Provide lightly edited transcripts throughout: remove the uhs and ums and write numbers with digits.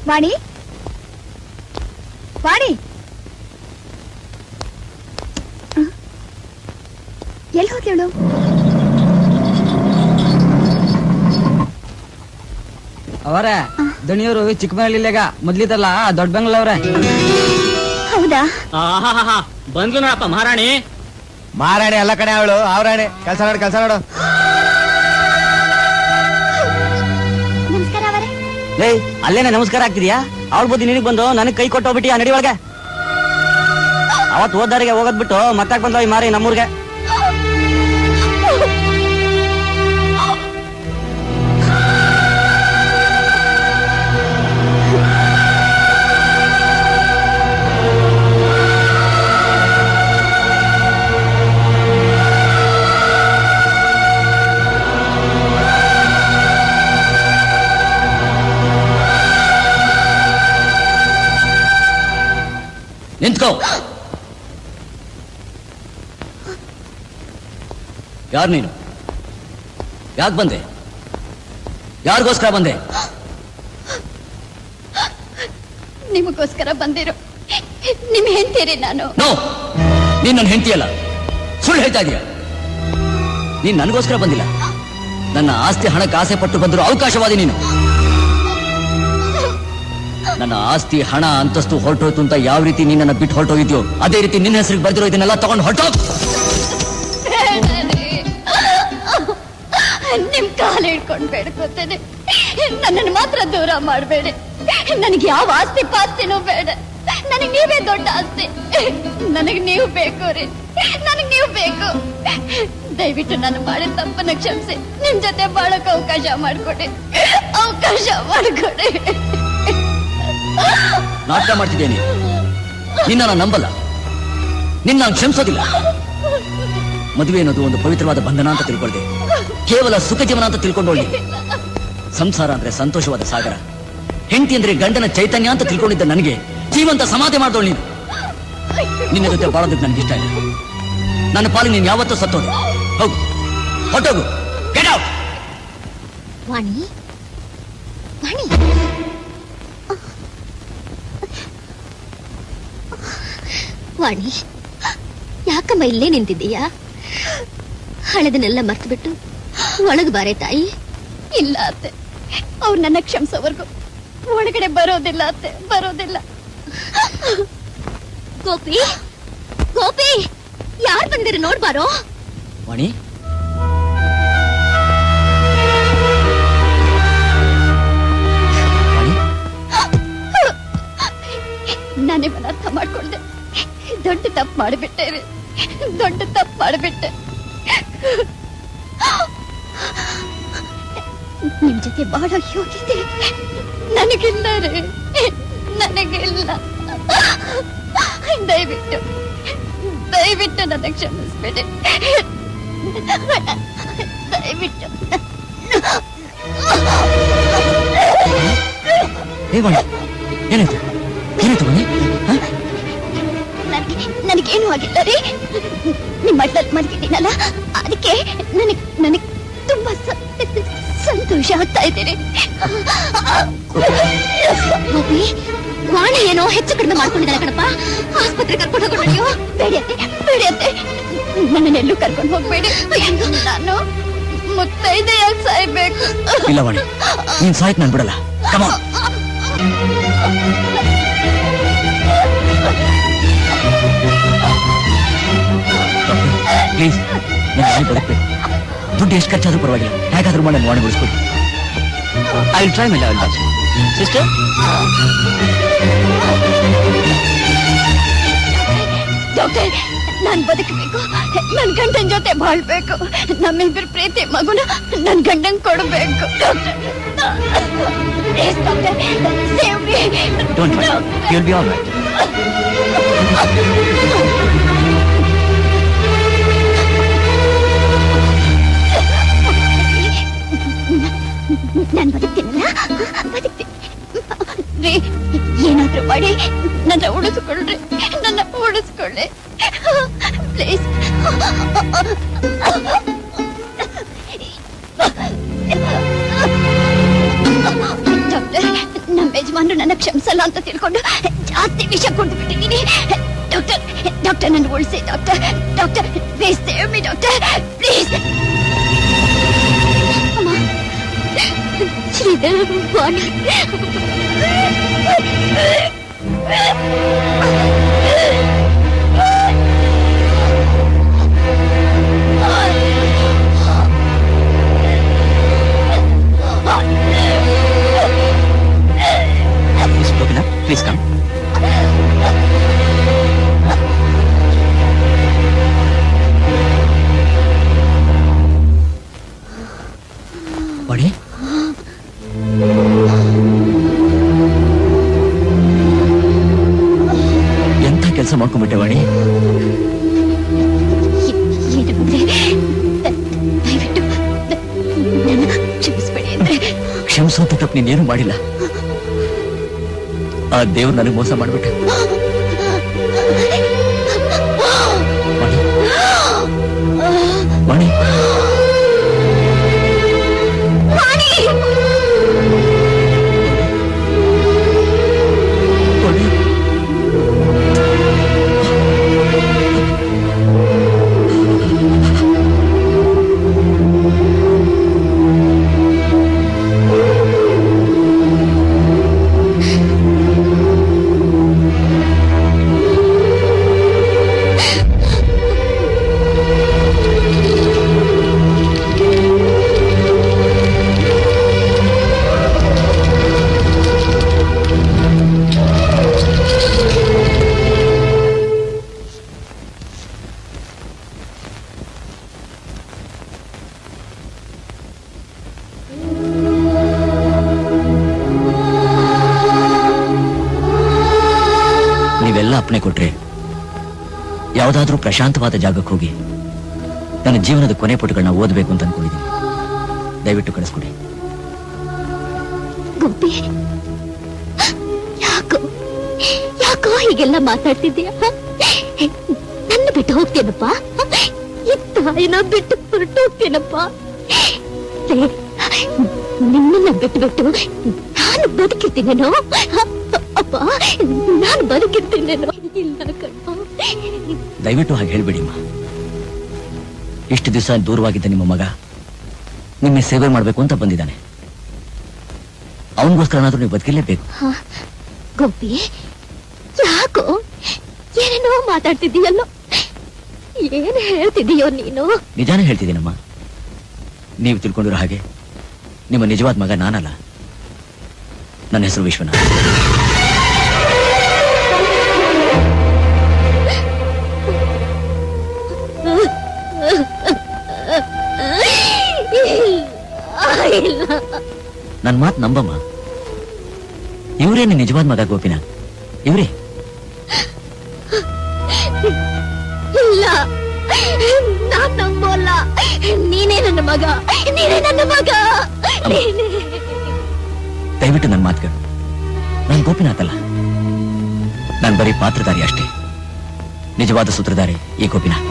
ವಾಣಿ ವಾಣಿ ಎಲ್ಲಿ ಹೋದ್ಲೇಳು? ಅವರ ದಣಿಯವರು ಚಿಕ್ಕಮಗಳೂರಿಗ ಮೊದ್ಲಿದ್ದಲ್ಲ ದೊಡ್ಡ ಬೆಂಗಳೂರವ್ರೆ. ಹೌದಾ? ಬಂದ್ಲು ನೋಡಪ್ಪ ಮಹಾರಾಣಿ. ಮಹಾರಾಣಿ ಎಲ್ಲ ಕಡೆ ಅವಳು ಅವರಾಣಿ. ಕೆಲಸ ನೋಡು ಕೆಲಸ ನೋಡು. ನಮಸ್ಕಾರ ಅವರೇ. ಏಯ್ ಅಲ್ಲೇನೆ ನಮಸ್ಕಾರ ಆಗ್ತಿದ್ಯಾ? ಅವ್ರ ಬುದ್ಧಿ ನಿನಗ್ ಬಂದು ನನಗ್ ಕೈ ಕೊಟ್ಟು ಹೋಗ್ಬಿಟ್ಟಿ ಆ ನಡಿ ಒಳಗೆ. ಅವತ್ ಹೋದಾರಿಗೆ ಹೋಗೋದ್ ಬಿಟ್ಟು ಮತ್ತಾಕ್ ಬಂದವ ಈ ಮಾರಿ ನಮ್ಮೂರ್ಗೆ. ನಿಂತ್ಕೋ. ಯಾರು ನೀನು? ಯಾಕೆ ಬಂದೆ? ಯಾರಿಗೋಸ್ಕರ ಬಂದೆ? ನಿಮಗೋಸ್ಕರ ಬಂದಿರೋ ನಿಮ್ ಹೆಂಡ್ತೀರಿ ನಾನು. ನೋ, ನೀನ್ ನನ್ನ ಹೆಂಡತಿಯಲ್ಲ, ಸುಳ್ಳು ಹೇಳ್ತಾ ಇದೀಯ. ನೀನ್ ನನಗೋಸ್ಕರ ಬಂದಿಲ್ಲ, ನನ್ನ ಆಸ್ತಿ ಹಣಕ್ಕೆ ಆಸೆ ಪಟ್ಟು ಬಂದಿರೋ ಅವಕಾಶವಾದಿ ನೀನು. ನನ್ನ ಆಸ್ತಿ ಹಣ ಅಂತಸ್ತು ಹೊರಟೋಯ್ತು ಅಂತ ಯಾವ ರೀತಿ ನೀನನ್ನ ಬಿಟ್ಟು ಹೊರಟೋಗಿದ್ಯೋ ಅದೇ ರೀತಿ ನಿನ್ನ ಹೆಸರಿಗೆ ಬರ್ದಿರೋ ಇದನ್ನೆಲ್ಲ ತಗೊಂಡು ಹೊರಟೋಗ್. ನಿಮ್ ಕಾಲು ಹಿಡ್ಕೊಂಡು ಬೇಡ್ಕೋತೇನೆ, ನನ್ನನ್ನು ಮಾತ್ರ ದೂರ ಮಾಡಬೇಡಿ. ನನಗೆ ಯಾವ ಆಸ್ತಿ ಪಾಸ್ತಿನೂ ಬೇಡ. ನನಗೆ ನೀವೇ ದೊಡ್ಡ ಆಸ್ತಿ. ನನಗೆ ನೀವು ಬೇಕು ರೀ, ನನಗೆ ನೀವು ಬೇಕು. ದಯವಿಟ್ಟು ನಾನು ಮಾಡಿದ ತಪ್ಪನ್ನ ಕ್ಷಮಿಸಿ ನಿಮ್ ಜೊತೆ ಬಾಳಕ್ ಅವಕಾಶ ಮಾಡ್ಕೊಡಿ, ಅವಕಾಶ ಮಾಡ್ಕೊಡಿ. ನಾಟಕ ಮಾಡ್ತಿದ್ದೇನೆ. ನಿನ್ನ ನಾನು ನಂಬಲ್ಲ, ನಿನ್ನ ನಾನು ಕ್ಷಮಿಸೋದಿಲ್ಲ. ಮದುವೆ ಅನ್ನೋದು ಒಂದು ಪವಿತ್ರವಾದ ಬಂಧನ ಅಂತ ತಿಳ್ಕೊಳ್ದೆ, ಕೇವಲ ಸುಖ ಜೀವನ ಅಂತ ತಿಳ್ಕೊಂಡೋಳಿ. ಸಂಸಾರ ಅಂದ್ರೆ ಸಂತೋಷವಾದ ಸಾಗರ, ಹೆಂಡತಿ ಅಂದ್ರೆ ಗಂಡನ ಚೈತನ್ಯ ಅಂತ ತಿಳ್ಕೊಂಡಿದ್ದ ನನಗೆ ಜೀವಂತ ಸಮಾಧಿ ಮಾಡ್ದೋಳು ನೀನು. ನಿನ್ನ ಜೊತೆ ಬಾಳೋದಕ್ಕೆ ನನಗೆ ಇಷ್ಟ ಇಲ್ಲ. ನನ್ನ ಪಾಲಿಗೆ ನೀನು ಯಾವತ್ತೂ ಸತ್ತೋದೆ. ಹೋಗು, ಹೊಟ್ಟೋಗು, ಗೆಟ್ ಔಟ್. ವಾಣಿ, ವಾಣಿ, ವಾಣಿ, ಯಾಕಮ್ಮ ಇಲ್ಲೇ ನಿಂತಿದ್ದೀಯಾ? ಹಳೆದನ್ನೆಲ್ಲ ಮರ್ತು ಬಿಟ್ಟು ಒಳಗೆ ಬಾರೆ ತಾಯಿ. ಇಲ್ಲ ಅತ್ತೆ, ಅವ್ರು ನನ್ನ ಕ್ಷಮಿಸೋವರೆಗೂ ಒಳಗಡೆ ಬರೋದಿಲ್ಲ ಅತ್ತೆ, ಬರೋದಿಲ್ಲ. ಗೋಪಿ, ಗೋಪಿ, ಯಾರು ಬಂದಿರಿ ನೋಡ್ಬಾರೋ. ವಾಣಿ, ನಾನಿವನ್ನ ಅರ್ಥ ಮಾಡ್ಕೊಂಡೆ. ದೊಡ್ಡ ತಪ್ಪು ಮಾಡಿಬಿಟ್ಟೆ ರೀ, ದೊಡ್ಡ ತಪ್ಪು ಮಾಡಿಬಿಟ್ಟೆ. ನಿಮ್ ಜೊತೆ ಬಹಳ ಯೋಗ್ಯತೆ ನನಗಿಲ್ಲ ರೀ, ನನಗಿಲ್ಲ. ದಯವಿಟ್ಟು ದಯವಿಟ್ಟು ನನ್ನ ಕ್ಷಮಿಸ್ಬೇಡಿ, ದಯವಿಟ್ಟು. ಏನಾಯ್ತು? ಏನಾಯ್ತು ಮನೆ? ನನಗೇನು ಆಗಿಲ್ಲ ರೀ. ನಿಮ್ಮ ಮಟ್ಟಲ್ಲಿ ಮಲಗಿದ್ದೀನಲ್ಲ, ಅದಕ್ಕೆ ನನಗೆ ತುಂಬಾ ಸಂತೋಷ ಆಗ್ತಾ ಇದ್ದೀರಿ. ವಾಣಿ ಏನೋ ಹೆಚ್ಚು ಕಡಿಮೆ ಮಾಡ್ಕೊಂಡಿದ್ದಾಳೆ ಕಣಪ್ಪ. ಆಸ್ಪತ್ರೆ ಕರ್ಕೊಂಡು ಹೋಗೋಣ. ನೀವು ಬೇಡಿ ಅತ್ತೆ, ಬೇಡಿ ಅತ್ತೆ, ನನ್ನನ್ನೆಲ್ಲೂ ಕರ್ಕೊಂಡು ಹೋಗ್ಬೇಡಿ. ನಾನು ಮುತ್ತೈದೆಯಾಗಿ ಸಾಯ್ಬೇಕು. ಇಲ್ಲ ವಾಣಿ, ನೀನ್ ಸಾಯ್ತು ನಾನು ಬಿಡಲ್ಲ. Come on. ಪ್ಲೀಸ್, ನಾನು ಬದುಕಬೇಕು. ದುಡ್ಡು ಎಷ್ಟು ಖರ್ಚಾದ್ರೂ ಪರವಾಗಿಲ್ಲ, ಹೇಗಾದ್ರೂ ಮಾಡಿ ನಾನು ವಾಣಿ ಉಳಿಸ್ಕೊಡಿ. I will try my level best. Sister, doctor, ನಾನ್ ಬದುಕಬೇಕು, ನನ್ ಗಂಡನ ಜೊತೆ ಬಾಳ್ಬೇಕು. ನಮ್ಮಿಬ್ಬರ ಪ್ರೀತಿ ಮಗುನ ನನ್ ಗಂಡನ್ ಕೊಡ್ಬೇಕು. Doctor, please doctor, save me. Don't worry, you will be all right. ನಾನು ಬದುಕ್ತೀನಲ್ಲ, ಬದುಕ್ತೀನಿ ರೀ. ಏನಾದ್ರೂ ಮಾಡಿ ನನ್ನ ಉಳಿಸ್ಕೊಳ್ರಿ, ನನ್ನ ಉಳಿಸ್ಕೊಳ್ಳಿ ಪ್ಲೀಸ್. ಡಾಕ್ಟರ್, ನಮ್ಮ ಯಜಮಾನ್ರು ನನ್ನ ಅಂತ ತಿಳ್ಕೊಂಡು ಜಾಸ್ತಿ ವಿಷ ಕುಡಿದು ಬಿಟ್ಟಿದ್ದೀನಿ. ಡಾಕ್ಟರ್ ಡಾಕ್ಟರ್ ನನ್ನ ಉಳಿಸಿ doctor. Doctor please save me doctor please. ಅಮ್ಮ ಶ್ರೀಧರ್ ವಾಣಿ ಪ್ಲೀಸ್ ಕಮ್. ವಾಣಿ, ಎಂಥ ಕೆಲಸ ಮಾಡ್ಕೊಂಡ್ಬಿಟ್ಟೆ ವಾಣಿ. ದಯವಿಟ್ಟು ನನ್ನ ಕ್ಷಮಿಸ್ಬೇಡಿ ಅಂದ್ರೆ. ಕ್ಷಮಿಸುವಂತ ತಪ್ಪು ನೀನೇನು ಮಾಡಿಲ್ಲ. ಆ ದೇವ್ರು ನನಗೆ ಮೋಸ ಮಾಡ್ಬಿಟ್ಟ. ವಾಣಿ, ನೀವೆಲ್ಲ ಅಪ್ಪಣೆ ಕೊಟ್ರೆ ಯಾವುದಾದ್ರೂ ಪ್ರಶಾಂತವಾದ ಜಾಗಕ್ಕೆ ಹೋಗಿ ನನ್ನ ಜೀವನದ ಕೊನೆ ಪುಟಗಳನ್ನ ಓದಬೇಕು ಅಂತ ಅನ್ಕೊಂಡಿದ್ದೀನಿ. ದಯವಿಟ್ಟು ಕಳಿಸ್ಕೊಡಿ. ಗುಬ್ಬಿ, ಯಾಕೋ ಯಾಕೋ ಹೀಗೆಲ್ಲ ಮಾತಾಡ್ತಿದ್ದೀಯ? ನನ್ನ ಬಿಟ್ಟು ಹೋಗ್ತೇನಪ್ಪ, ತಾಯಿನ ಬಿಟ್ಟು ಹೊರಟು ಹೋಗ್ತೇನಪ್ಪ. ನಿಮ್ಮನ್ನ ಬಿಟ್ಟು ಬಿಟ್ಟು ನಾನು ಬದುಕಿರ್ತೀನೇನೋ ಅಪ್ಪ, ನಾನು ಬದುಕಿರ್ತೀನೇನೋ? ಇಲ್ಲ ಕಣ್ಣ. ದಯವಿಟ್ಟು ಹಾಗೆ ಹೇಳ್ಬಿಡಿಮ್ಮ. ಇಷ್ಟು ದಿವಸ ದೂರವಾಗಿದ್ದ ನಿಮ್ಮ ಮಗ ನಿಮ್ಮ ಸೇವೆ ಮಾಡ್ಬೇಕು ಅಂತ ಬಂದಿದ್ದಾನೆ. ಅವನಿಗೋಸ್ಕರನಾದ್ರೂ ನೀವು ಬದುಕಿಲೇಬೇಕು. ಗೋಪಿ, ಯಾಕೋ ಏನೇನೋ ಮಾತಾಡ್ತಿದ್ದೀಯಲ್ಲೋ? ಏನ್ ಹೇಳ್ತಿದೀಯೋ ನೀನು? ನಿಜಾನೇ ಹೇಳ್ತಿದ್ದೀನಮ್ಮ. ನೀವು ತಿಳ್ಕೊಂಡಿರೋ ಹಾಗೆ ನಿಮ್ಮ ನಿಜವಾದ ಮಗ ನಾನಲ್ಲ. ನನ್ನ ಹೆಸರು ವಿಶ್ವನಾಥ್. ನನ್ನ ಮಾತು ನಂಬಮ್ಮ. ಇವರೇ ನಿನ್ನ ನಿಜವಾದ ಮಗ ಗೋಪಿನಾಥ್. ಇವರೇ. ಇಲ್ಲ, ನಾನ್ ನಂಬೋಲ್ಲ. ನೀನೇ ನನ್ನ ಮಗ, ನೀನೇ ನನ್ನ ಮಗ. ದಯವಿಟ್ಟು ನನ್ನ ಮಾತು ಕೇಳು. ನಾನು ಗೋಪಿನಾಥ್ ಅಲ್ಲ, ನಾನು ಬರೀ ಪಾತ್ರಧಾರಿ ಅಷ್ಟೇ. ನಿಜವಾದ ಸೂತ್ರಧಾರಿ ಈ ಗೋಪಿನಾಥ್.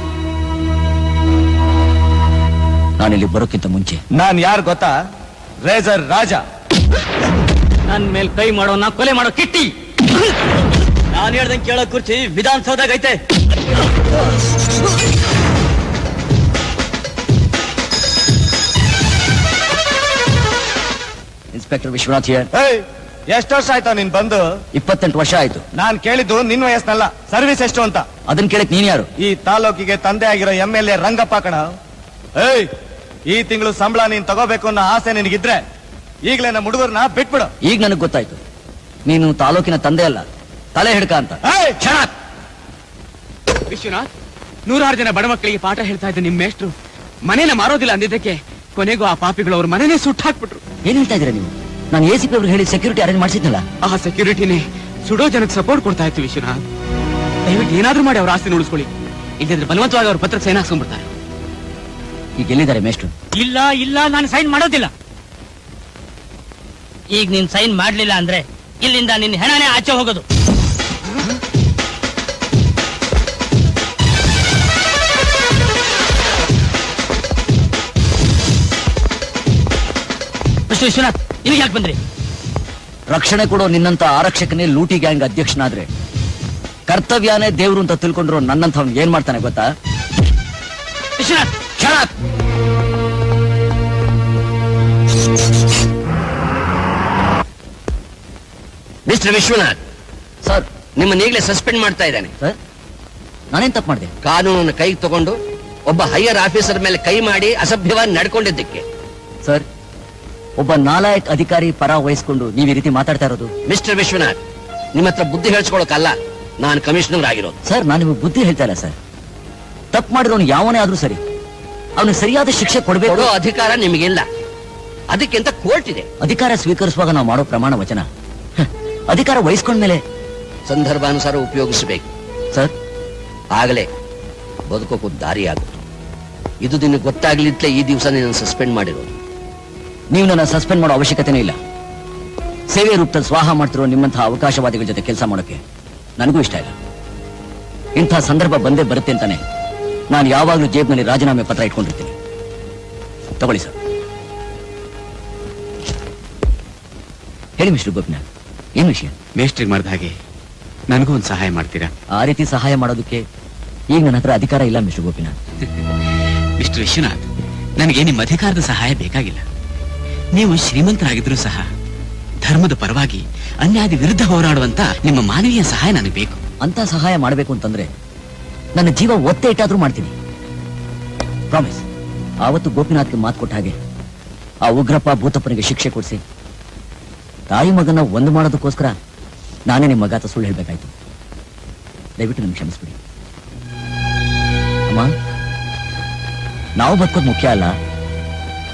ನಾನಿಲ್ಲಿ ಬರೋಕ್ಕಿಂತ ಮುಂಚೆ ನಾನ್ ಯಾರು ಗೊತ್ತಾ? ರೇಜರ್ ರಾಜ. ನನ್ ಮೇಲ್ ಕೈ ಮಾಡೋ ನಾ ಕೊಲೆ ಮಾಡೋ ಕಿಟ್ಟಿ. ನಾನು ಹೇಳ್ದಂಗೆ ಕೇಳೋ ಕುರ್ಚಿ ವಿಧಾನಸೌಧದಾಗ ಐತೆ. Inspector Vishwanath here. ಎಷ್ಟು ವರ್ಷ ಆಯ್ತಾ ನೀನ್ ಬಂದು? 28 ವರ್ಷ ಆಯ್ತು. ನಾನ್ ಕೇಳಿದ್ದು ನಿನ್ ವಯಸ್ಸನಲ್ಲ, ಸರ್ವಿಸ್ ಎಷ್ಟು ಅಂತ. ಅದನ್ನ ಕೇಳಕ್ ನೀನ್ ಯಾರು? ಈ ತಾಲೂಕಿಗೆ ತಂದೆ ಆಗಿರೋ MLA ರಂಗಪ್ಪ ಕಣ. ಏಯ್, ಈ ತಿಂಗಳು ಸಂಬಳ ನೀನ್ ತಗೋಬೇಕು ಅನ್ನೋ ಆಸೆ ನಿನಗಿದ್ರೆ ಈಗಲೇ ನಮ್ಮ ಹುಡುಗರ್ನ ಬಿಟ್ಬಿಡು. ಈಗ ನನಗ್ ಗೊತ್ತಾಯ್ತು, ನೀನು ತಾಲೂಕಿನ ತಂದೆ ಅಲ್ಲ, ತಲೆ ಹಿಡ್ಕ ಅಂತ. ವಿಶ್ವನಾಥ್, 100 ಜನ ಬಡ ಮಕ್ಕಳಿಗೆ ಪಾಠ ಹೇಳ್ತಾ ಇದ್ದ ನಿಮ್ ಮೇಷ್ಟ್ರು ಮನೇನ ಮಾರೋದಿಲ್ಲ ಅಂದಿದ್ದಕ್ಕೆ ಕೊನೆಗೂ ಆ ಪಾಪಿಗಳು ಅವ್ರ ಮನೇನೆ ಸುಟ್ಟು ಹಾಕ್ಬಿಟ್ರು. ಏನ್ ಹೇಳ್ತಾ ಇದ್ದೀರಾ ನೀವು? ನಾನು ACP ಅವ್ರಿಗೆ ಹೇಳಿ ಸೆಕ್ಯೂರಿಟಿ ಅರೇಂಜ್ ಮಾಡಿಸಿದ್ನಲ್ಲ. ಆ ಸೆಕ್ಯೂರಿಟಿನೇ ಸುಡೋ ಜನಕ್ಕೆ ಸಪೋರ್ಟ್ ಕೊಡ್ತಾ ಇತ್ತು. ವಿಶ್ವನಾಥ್, ದಯವಿಟ್ಟು ಏನಾದ್ರೂ ಮಾಡಿ ಅವ್ರ ಆಸ್ತಿ ಉಳಿಸ್ಕೊಳ್ಳಿ, ಇಲ್ಲದ್ರೆ ಬಲವಂತವಾಗಿ ಅವ್ರ ಪತ್ರಕ್ಕೆ ಸೈನ್ ಹಾಕ್ಸ್ಕೊಂಡ್ಬಿಡ್ತಾರೆ. ಈಗ ಎಲ್ಲಿದ್ದಾರೆ ಮೇಷ್ಟ್ರು? ಇಲ್ಲ ಇಲ್ಲ, ನಾನು ಸೈನ್ ಮಾಡೋದಿಲ್ಲ. ಈಗ ನೀನ್ ಸೈನ್ ಮಾಡ್ಲಿಲ್ಲ ಅಂದ್ರೆ ಇಲ್ಲಿಂದ ನಿನ್ ಹೆಣನೇ ಆಚೆ ಹೋಗೋದು. ಮಿಸ್ಟರ್ ವಿಶ್ವನಾಥ್, ಇಲ್ಲಿಗೆ ಯಾಕೆ ಬಂದ್ರಿ? ರಕ್ಷಣೆ ಕೊಡೋ ನಿನ್ನಂತ ಆರಕ್ಷಕನೇ ಲೂಟಿ ಗ್ಯಾಂಗ್ ಅಧ್ಯಕ್ಷನಾದ್ರೆ ಕರ್ತವ್ಯನೇ ದೇವ್ರು ಅಂತ ತಿಳ್ಕೊಂಡ್ರು ನನ್ನಂತ ಅವ್ನು ಏನ್ ಮಾಡ್ತಾನೆ ಗೊತ್ತಾ? Vishwanath, Shut up! Mister Vishwanath, sir ನಿಮ್ಮನ್ನ ಈಗಲೇ ಸಸ್ಪೆಂಡ್ ಮಾಡ್ತಾ ಇದ್ದಾನೆ. ಸರ್ ನಾನೇನ್ ತಪ್ಪು ಮಾಡಿದೆ? ಕಾನೂನನ್ನು ಕೈಗೆ ತಗೊಂಡು ಒಬ್ಬ ಹೈಯರ್ ಆಫೀಸರ್ ಮೇಲೆ ಕೈ ಮಾಡಿ ಅಸಭ್ಯವಾಗಿ ನಡ್ಕೊಂಡಿದ್ದಕ್ಕೆ. ಸರ್ ಒಬ್ಬ ನಾಲಾಯಕ್ ಅಧಿಕಾರಿ ಪರ ವಹಿಸ್ಕೊಂಡು ನೀವ್ ಈ ರೀತಿ ಮಾತಾಡ್ತಾ ಇರೋದು? ಮಿಸ್ಟರ್ ವಿಶ್ವನಾಥ್, ನಿಮ್ಮ ಹತ್ರ ಬುದ್ಧಿ ಹೇಳ್ಸ್ಕೊಳಕಲ್ಲ ನಾನು ಕಮಿಷನರ್ ಆಗಿರೋದು. ಸರ್ ನಾನು ನಿಮಗೆ ಬುದ್ಧಿ ಹೇಳ್ತಾ ಇಲ್ಲ ಸರ್. ತಪ್ಪು ಮಾಡಿರೋನು ಯಾವನೇ ಆದ್ರೂ ಸರಿ, ಅವನಿಗೆ ಸರಿಯಾದ ಶಿಕ್ಷೆ ಕೊಡಬೇಕು. ಕೊಡೋ ಅಧಿಕಾರ ನಿಮಗಿಲ್ಲ, ಅದಕ್ಕಿಂತ ಕೋರ್ಟ್ ಇದೆ. ಅಧಿಕಾರ ಸ್ವೀಕರಿಸುವಾಗ ನಾವು ಮಾಡೋ ಪ್ರಮಾಣ ವಚನ ಅಧಿಕಾರ ವಹಿಸ್ಕೊಂಡ್ಮೇಲೆ ಸಂದರ್ಭಾನುಸಾರ ಉಪಯೋಗಿಸಬೇಕು ಸರ್. ಆಗಲೇ ಬದುಕೋಕು ದಾರಿ ಆಗುತ್ತೆ. ಇದು ನಿನಗೆ ಗೊತ್ತಾಗ್ಲಿದ್ಲೇ ಈ ದಿವಸ ನಿನ್ನ ಸಸ್ಪೆಂಡ್ ಮಾಡಿರೋದು. ನೀವು ನನ್ನ ಸಸ್ಪೆಂಡ್ ಮಾಡೋ ಅವಶ್ಯಕತೆನೇ ಇಲ್ಲ. ಸೇವೆ ರೂಪದಲ್ಲಿ ಸ್ವಾಹ ಮಾಡ್ತಿರೋ ನಿಮ್ಮಂತಹ ಅವಕಾಶವಾದಿಗಳ ಜೊತೆ ಕೆಲಸ ಮಾಡೋಕೆ ನನಗೂ ಇಷ್ಟ ಇಲ್ಲ. ಇಂಥ ಸಂದರ್ಭ ಬಂದೇ ಬರುತ್ತೆ ಅಂತಾನೆ ನಾನು ಯಾವಾಗಲೂ ಜೇಬ್ನಲ್ಲಿ ರಾಜೀನಾಮೆ ಪತ್ರ ಇಟ್ಕೊಂಡಿರ್ತೀನಿ. ತಗೊಳ್ಳಿ ಸರ್. ಹೇಳಿ ಮಿಸ್ಟರ್ ಗೋಪಿನಾಥ್, ಏನ್ ವಿಷಯ? ಮೇಸ್ಟ್ರಿಗೆ ಮಾಡಿದ ಹಾಗೆ ನನಗೂ ಒಂದು ಸಹಾಯ ಮಾಡ್ತೀರಾ? ಆ ರೀತಿ ಸಹಾಯ ಮಾಡೋದಕ್ಕೆ ಈಗ ನನ್ನ ಹತ್ರ ಅಧಿಕಾರ ಇಲ್ಲ ಮಿಸ್ಟರ್ ಗೋಪಿನಾಥ್. ಮಿಸ್ಟರ್ ವಿಶ್ವನಾಥ್, ನನಗೆ ನಿಮ್ಮ ಅಧಿಕಾರದ ಸಹಾಯ ಬೇಕಾಗಿಲ್ಲ. ನೀವು ಶ್ರೀಮಂತರಾಗಿದ್ರೂ ಸಹ ಧರ್ಮದ ಪರವಾಗಿ ಅನ್ಯಾಯದ ವಿರುದ್ಧ ಹೋರಾಡುವಂತ ನಿಮ್ಮ ಮಾನವೀಯ ಸಹಾಯ ನನಗೆ ಬೇಕು. ಅಂತ ಸಹಾಯ ಮಾಡಬೇಕು ಅಂತಂದ್ರೆ ನನ್ನ ಜೀವ ಒತ್ತೆ ಇಟ್ಟಾದ್ರೂ ಮಾಡ್ತೀನಿ. ಪ್ರಾಮಿಸ್. ಆವತ್ತು ಗೋಪಿನಾಥ್ಗೆ ಮಾತು ಕೊಟ್ಟ ಹಾಗೆ ಆ ಉಗ್ರಪ್ಪ ಭೂತಪ್ಪನಿಗೆ ಶಿಕ್ಷೆ ಕೊಡಿಸಿ ತಾಯಿ ಮಗನ ಒಂದು ಮಾಡೋದಕ್ಕೋಸ್ಕರ ನಾನೇ ನಿಮ್ಮ ಮಗ ಸುಳ್ಳು ಹೇಳ್ಬೇಕಾಯ್ತು. ದಯವಿಟ್ಟು ನಮ್ಗೆ ಕ್ಷಮಿಸ್ಬಿಡಿ. ಅಮ್ಮ, ನಾವು ಬದುಕೋದು ಮುಖ್ಯ ಅಲ್ಲ,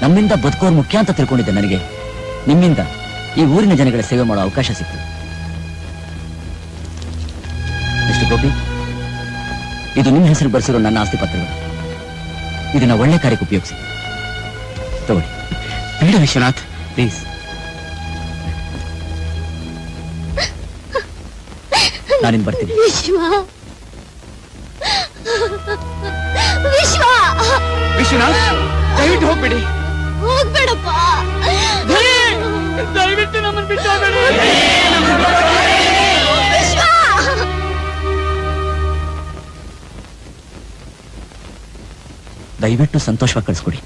ನಮ್ಮಿಂದ ಬದುಕೋರು ಮುಖ್ಯ ಅಂತ ತಿಳ್ಕೊಂಡಿದ್ದೆ. ನನಗೆ ನಿಮ್ಮಿಂದ ಈ ಊರಿನ ಜನಗಳ ಸೇವೆ ಮಾಡೋ ಅವಕಾಶ ಸಿಕ್ತು. ಮಿಸ್ಟರ್ ಗೋಪಿ, ಇದು ನಿಮ್ಮ ಹೆಸರು ಬರೆಸಿರೋ ನನ್ನ ಆಸ್ತಿ ಪತ್ರಗಳು. ಇದನ್ನ ಒಳ್ಳೆ ಕಾರ್ಯಕ್ಕೆ ಉಪಯೋಗಿಸಿ. ತಗೊಳ್ಳಿ. ಬೇಡ ವಿಶ್ವನಾಥ್, ಪ್ಲೀಸ್. ನಾನಿನ್ ಬರ್ತೀನಿ. ವಿಶ್ವ ವಿಶ್ವ ವಿಶ್ವನಾಥ್, ದಯವಿಟ್ಟು ಹೋಗ್ಬೇಡಿ. ಹೋಗ್ಬೇಡಪ್ಪ. ದಯವಿಟ್ಟು ನಮ್ಮನ್ನು ಬಿಟ್ಟು ಹೋಗ್ಬೇಡಿ. ವಿಶ್ವ ದಯವಿಟ್ಟು ಸಂತೋಷವಾಗಿ ಕಳಿಸ್ಕೊಡಿ.